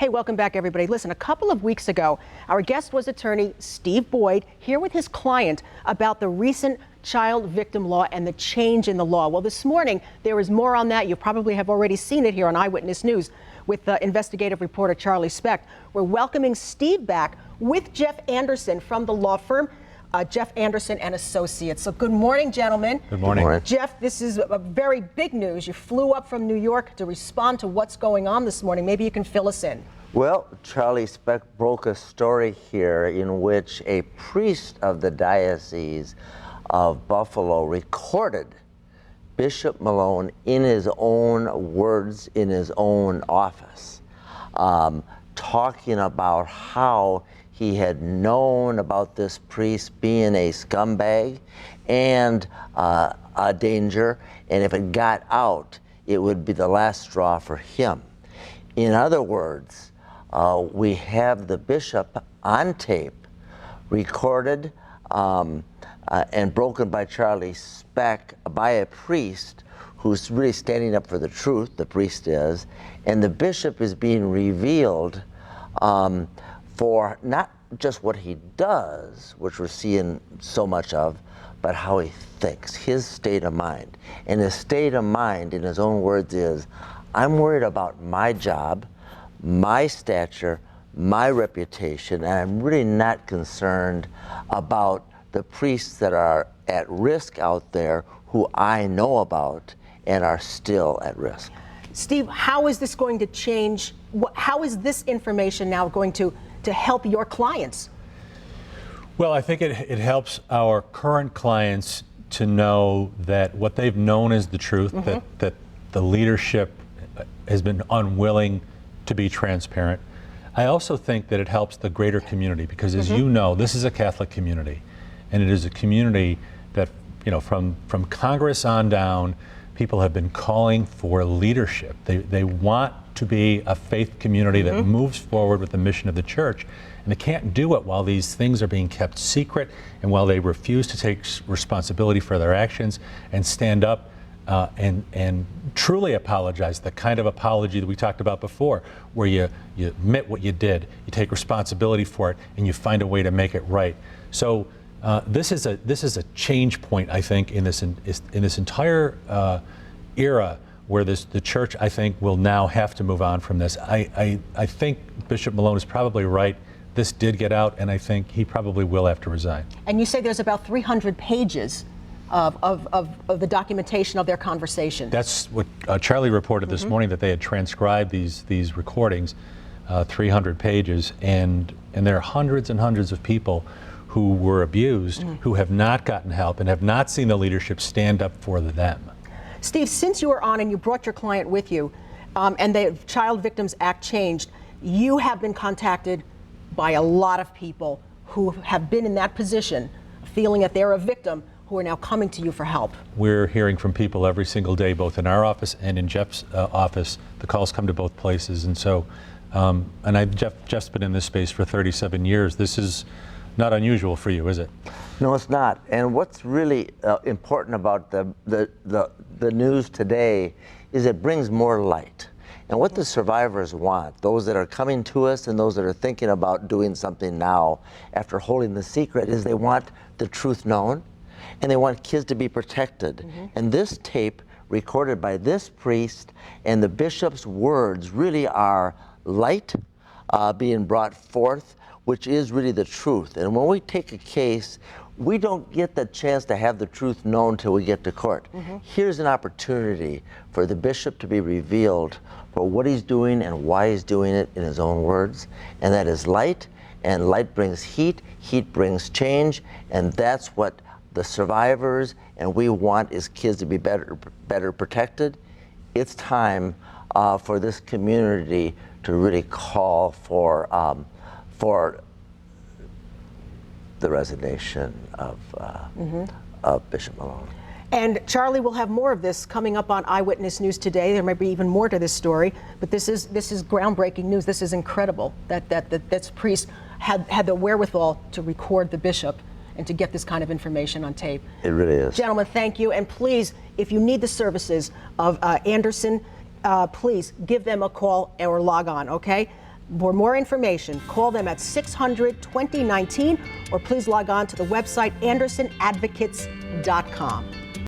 Hey, welcome back, everybody. Listen, a couple of weeks ago, our guest was attorney Steve Boyd, here with his client about the recent child victim law and the change in the law. Well, this morning, there is more on that. You probably have already seen it here on Eyewitness News with investigative reporter Charlie Specht. We're welcoming Steve back with Jeff Anderson from the law firm, Jeff Anderson and Associates. So good morning, gentlemen. Good morning. Good morning. Jeff, this is a very big news. You flew up from New York to respond to what's going on this morning. Maybe you can fill us in. Well, Charlie Specht broke a story here in which a priest of the Diocese of Buffalo recorded Bishop Malone in his own words, in his own office, talking about how he had known about this priest being a scumbag and a danger, and if it got out, it would be the last straw for him. In other words, we have the bishop on tape, recorded and broken by Charlie Specht by a priest who's really standing up for the truth, the priest is, and the bishop is being revealed for not just what he does, which we're seeing so much of, but how he thinks, his state of mind. And his state of mind, in his own words, is, I'm worried about my job, my stature, my reputation, and I'm really not concerned about the priests that are at risk out there who I know about and are still at risk. Steve, how is this going to change? How is this information now going to help your clients? Well, I think it helps our current clients to know that what they've known is the truth, that the leadership has been unwilling to be transparent. I also think that it helps the greater community because, as you know, this is a Catholic community, and it is a community that, you know, from Congress on down, people have been calling for leadership. They want to be a faith community that moves forward with the mission of the church, and they can't do it while these things are being kept secret and while they refuse to take responsibility for their actions and stand up and truly apologize, the kind of apology that we talked about before, where you admit what you did, you take responsibility for it, and you find a way to make it right. So this is a change point, I think, in this entire era where the church, I think, will now have to move on from this. I think Bishop Malone is probably right. This did get out, and I think he probably will have to resign. And you say there's about 300 pages of the documentation of their conversation. That's what Charlie reported this morning, that they had transcribed these recordings, 300 pages, and there are hundreds and hundreds of people who were abused, who have not gotten help and have not seen the leadership stand up for them. Steve, since you were on and you brought your client with you, and the Child Victims Act changed, you have been contacted by a lot of people who have been in that position, feeling that they're a victim, who are now coming to you for help. We're hearing from people every single day, both in our office and in Jeff's office. The calls come to both places, and so, Jeff's been in this space for 37 years. This is not unusual for you, is it? No, it's not. And what's really important about the news today is it brings more light. And what the survivors want, those that are coming to us and those that are thinking about doing something now after holding the secret, is they want the truth known and they want kids to be protected. And this tape recorded by this priest and the bishop's words really are light being brought forth, which is really the truth. And when we take a case, we don't get the chance to have the truth known till we get to court. Here's an opportunity for the bishop to be revealed for what he's doing and why he's doing it in his own words. And that is light, and light brings heat, heat brings change, and that's what the survivors and we want is kids to be better protected. It's time for this community to really call for the resignation of Bishop Malone. And Charlie will have more of this coming up on Eyewitness News today. There might be even more to this story, but this is groundbreaking news. This is incredible that this priest had the wherewithal to record the bishop and to get this kind of information on tape. It really is. Gentlemen, thank you. And please, if you need the services of Anderson, please give them a call or log on, okay? For more information, call them at 600-2019 or please log on to the website andersonadvocates.com.